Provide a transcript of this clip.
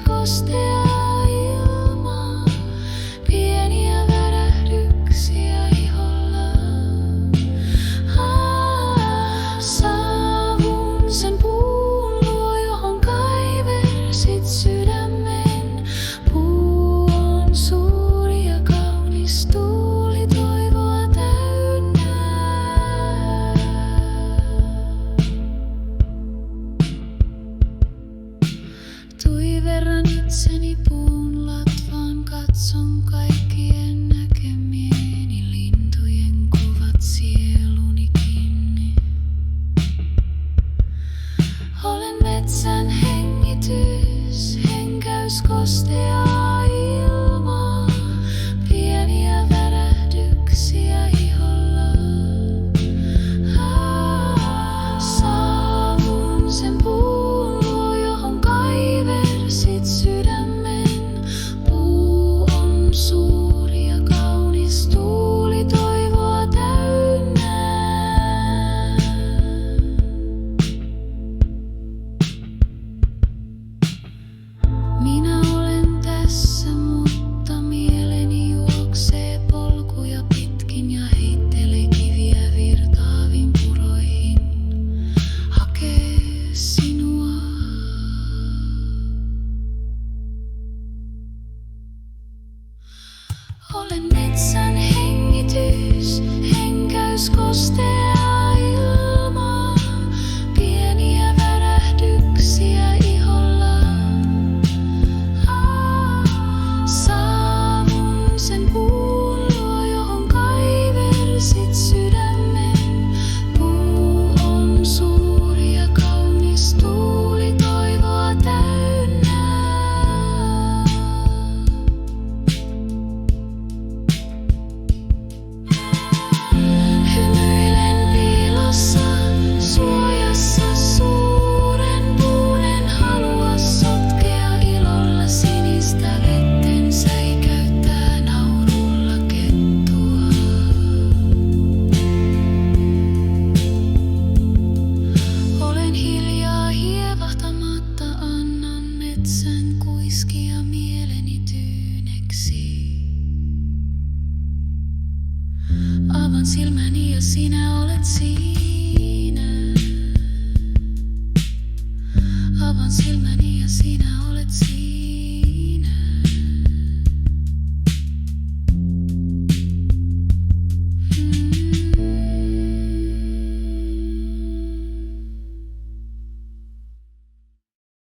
kosteaa ilmaa, pieniä värähdyksiä iholla. Saavun sen puun luo, johon kaiversit sydämen. Puu on suuri ja kaunis, tuuli toivoa täynnä. Tuiverran itseni puun latvaan, katson kaikkien näkemieni lintujen kuvat sieluni kiinni. Olen metsän hengitys, henkäys kosteaa ilmaa, pieniä värähdyksiä iholla. Saavun sen puun luo, johon kaiversit sydämen. Puu on suuri ja kaunis, tuuli toivoa täynnä. Minä olen tässä, mutta mieleni juoksee polkuja pitkin ja heittelee kiviä virtaaviin puroihin. Hakee sinua. Olen metsän hengitys, henkäys kosteaa ilmaa, pieniä värähdyksiä iholla. Saavun sen puun luo, johon kaiversit sydämen. Puu on suuri ja kaunis, tuuli toivoa täynnä. Hymyilen piilossa, suojassa suuren puun, en halua sotkea ilolla sinistä vetten, säikäyttää naurulla kettua. Olen hiljaa hievahtamatta, annan metsän kuiskia mieleni tyyneksi. Avaan silmäni ja sinä olet siinä. Avaan silmäni ja sinä olet siinä.